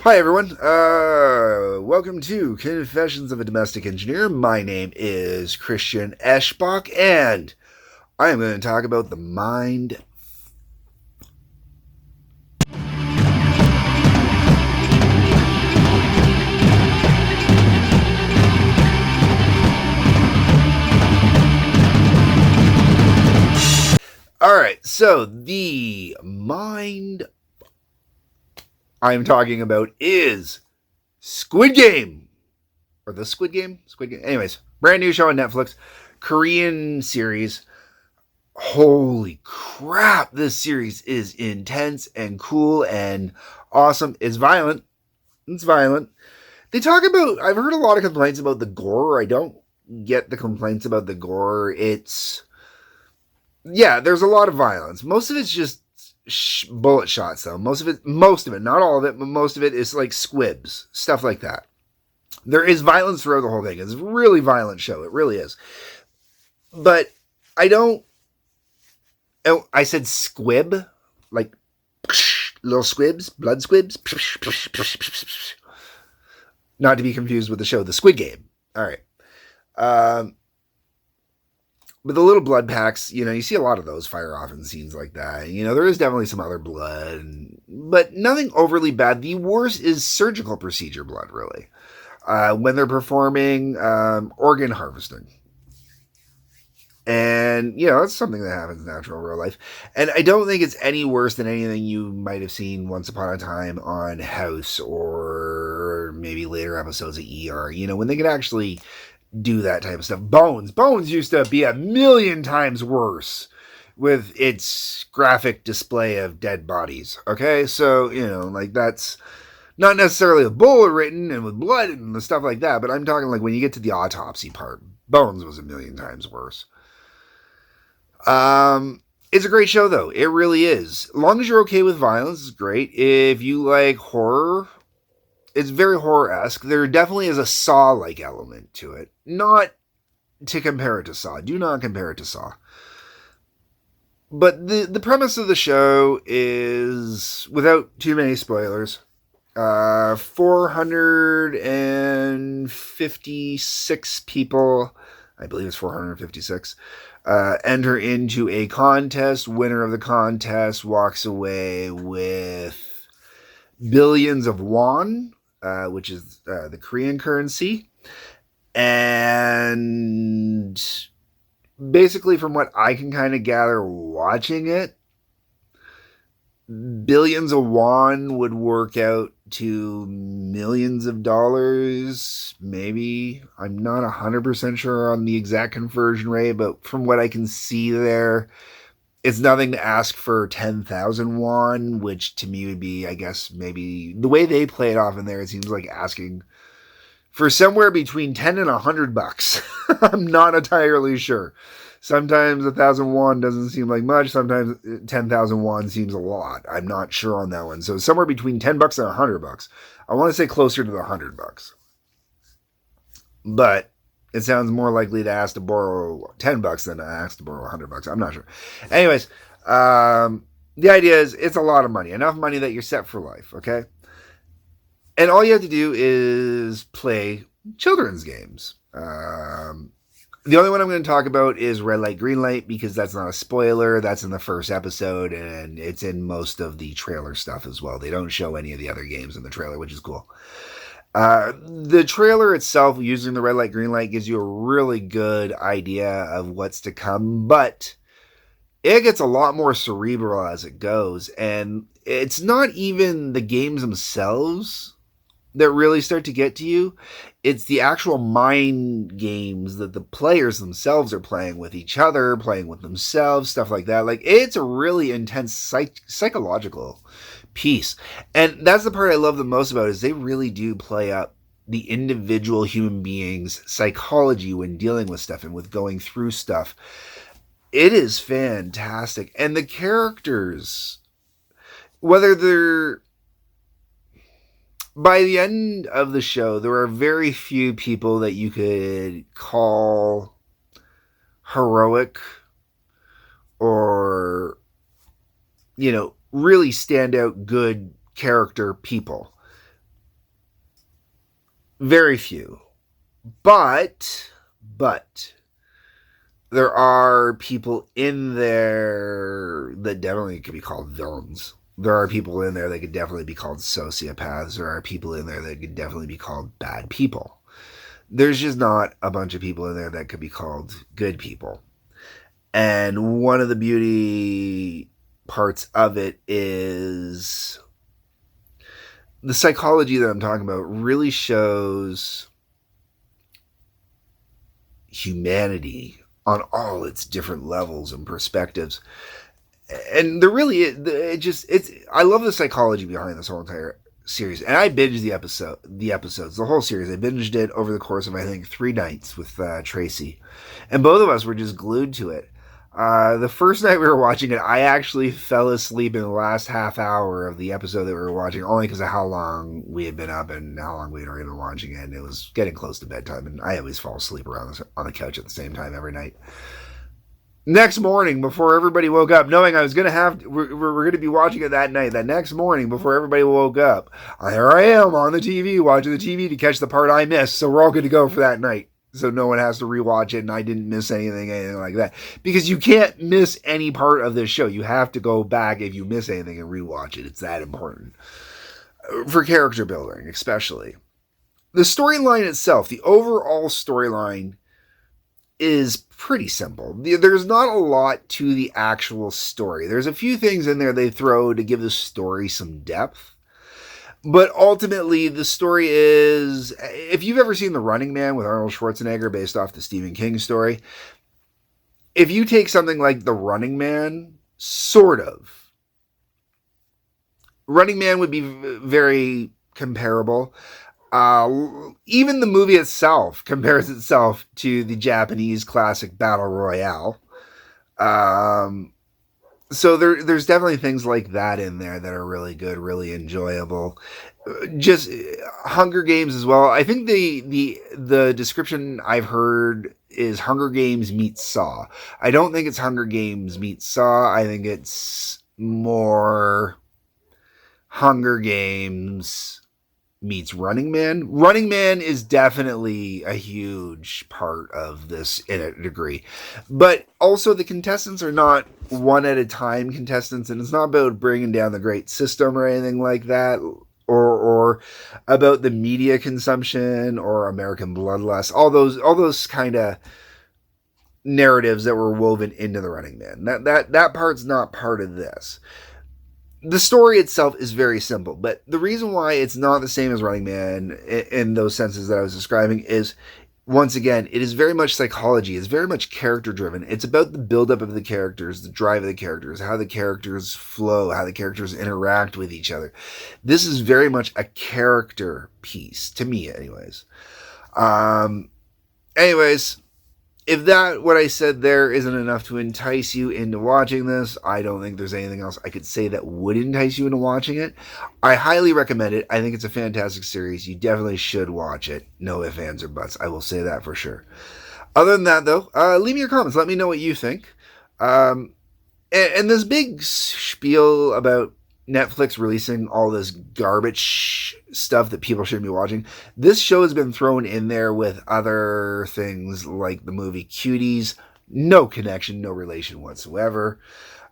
Hi everyone. Welcome to Confessions of a Domestic Engineer. My name is Christian Eschbach, and I am going to talk about the mind. All right, so the mind I'm talking about is Squid Game, or the Squid Game. Squid Game. Anyways, brand new show on Netflix, Korean series. Holy crap, this series is intense and cool and awesome. It's violent. It's violent. They talk about, I've heard a lot of complaints about the gore. I don't get the complaints about the gore. Yeah, there's a lot of violence. Most of it's just bullet shots, though. Most of it, not all of it, but most of it is like squibs, stuff like that. There is violence throughout the whole thing. It's a really violent show. It really is. But I don't, oh, I said squib, like little squibs, blood squibs. Not to be confused with the show, The Squid Game. All right. Um, but the little blood packs, you see a lot of those fire off in scenes like that. There is definitely some other blood, but nothing overly bad. The worst is surgical procedure blood, really. When they're performing organ harvesting. And, that's something that happens in natural real life. And I don't think it's any worse than anything you might have seen once upon a time on House or maybe later episodes of ER, when they can actually do that type of stuff. Bones used to be a million times worse with its graphic display of dead bodies. Okay, so, that's not necessarily a bullet written and with blood and the stuff like that, but I'm talking like when you get to the autopsy part, Bones was a million times worse. It's a great show though. It really is. As long as you're okay with violence, it's great. If you like horror, it's very horror-esque. There definitely is a Saw-like element to it. Not to compare it to Saw. Do not compare it to Saw. But the premise of the show is, without too many spoilers, 456 people, I believe it's 456, enter into a contest. Winner of the contest walks away with billions of won, which is the Korean currency. And basically, from what I can kind of gather watching it, billions of won would work out to millions of dollars, maybe. I'm not 100% sure on the exact conversion rate, but from what I can see there, it's nothing to ask for 10,000 won, which to me would be, I guess, maybe the way they play it off in there, it seems like asking for somewhere between 10 and $100. I'm not entirely sure. Sometimes 1,000 won doesn't seem like much. Sometimes 10,000 won seems a lot. I'm not sure on that one. So somewhere between $10 and $100. I want to say closer to the $100. But it sounds more likely to ask to borrow $10 than to ask to borrow $100. I'm not sure. Anyways, the idea is it's a lot of money. Enough money that you're set for life, okay? And all you have to do is play children's games. The only one I'm going to talk about is Red Light, Green Light, because that's not a spoiler. That's in the first episode, and it's in most of the trailer stuff as well. They don't show any of the other games in the trailer, which is cool. The trailer itself, using the Red Light, Green Light, gives you a really good idea of what's to come, but it gets a lot more cerebral as it goes, and it's not even the games themselves that really start to get to you. It's the actual mind games that the players themselves are playing with each other, playing with themselves, stuff like that. Like, it's a really intense psychological piece. And that's the part I love the most about it, is they really do play up the individual human being's psychology when dealing with stuff and with going through stuff. It is fantastic. And the characters, whether they're, by the end of the show, there are very few people that you could call heroic or, really stand out good character people. Very few. But there are people in there that definitely could be called villains. There are people in there that could definitely be called sociopaths. There are people in there that could definitely be called bad people. There's just not a bunch of people in there that could be called good people. And one of the beauty parts of it is the psychology that I'm talking about really shows humanity on all its different levels and perspectives. And there really it's I love the psychology behind this whole entire series. And I binged the episodes, the whole series. I binged it over the course of I think 3 nights with Tracy, and both of us were just glued to it. The first night we were watching it, I actually fell asleep in the last half hour of the episode that we were watching, only because of how long we had been up and how long we had already been watching it. And it was getting close to bedtime, and I always fall asleep on the couch at the same time every night. Next morning, before everybody woke up, knowing I was going to we're going to be watching it that night, that next morning, before everybody woke up, here I am on the TV, watching the TV to catch the part I missed. So we're all good to go for that night. So no one has to rewatch it, and I didn't miss anything like that. Because you can't miss any part of this show. You have to go back if you miss anything and rewatch it. It's that important. For character building, especially. The storyline itself, the overall storyline, is pretty simple. There's not a lot to the actual story. There's a few things in there they throw to give the story some depth. But ultimately, the story is, if you've ever seen The Running Man with Arnold Schwarzenegger based off the Stephen King story, if you take something like The Running Man, sort of, Running Man would be very comparable. Even the movie itself compares itself to the Japanese classic Battle Royale. So there's definitely things like that in there that are really good, really enjoyable. Just Hunger Games as well. I think the description I've heard is Hunger Games meets Saw. I don't think it's Hunger Games meets Saw. I think it's more Hunger Games meets Running Man. Running Man is definitely a huge part of this in a degree. But also the contestants are not one at a time contestants, and it's not about bringing down the great system or anything like that, or about the media consumption or American bloodlust. All those kind of narratives that were woven into the Running Man. That part's not part of this. The story itself is very simple, but the reason why it's not the same as Running Man in those senses that I was describing is, once again, it is very much psychology. It's very much character driven. It's about the buildup of the characters, the drive of the characters, how the characters flow, how the characters interact with each other. This is very much a character piece, to me anyways. Anyways, if what I said there isn't enough to entice you into watching this, I don't think there's anything else I could say that would entice you into watching it. I highly recommend it. I think it's a fantastic series. You definitely should watch it. No ifs, ands, or buts. I will say that for sure. Other than that, though, leave me your comments. Let me know what you think. And this big spiel about Netflix releasing all this garbage stuff that people shouldn't be watching. This show has been thrown in there with other things like the movie Cuties. No connection, no relation whatsoever.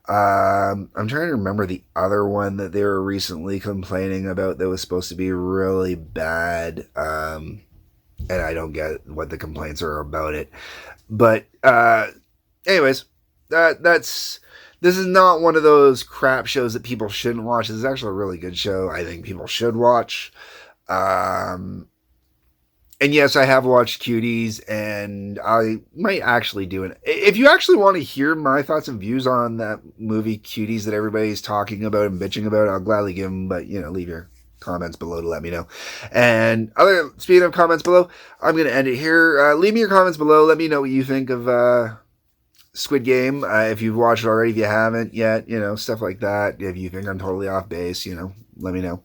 I'm trying to remember the other one that they were recently complaining about that was supposed to be really bad. And I don't get what the complaints are about it. But anyways, this is not one of those crap shows that people shouldn't watch. This is actually a really good show. I think people should watch. And yes, I have watched Cuties, and I might actually do it. If you actually want to hear my thoughts and views on that movie Cuties that everybody's talking about and bitching about, I'll gladly give them, but leave your comments below to let me know. And speaking of comments below, I'm going to end it here. Leave me your comments below. Let me know what you think of Squid Game, if you've watched it already, if you haven't yet, stuff like that. If you think I'm totally off base, let me know.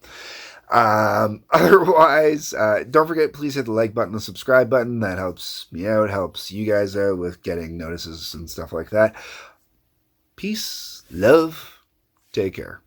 Otherwise, don't forget, please hit the like button, the subscribe button. That helps me out, helps you guys out with getting notices and stuff like that. Peace, love, take care.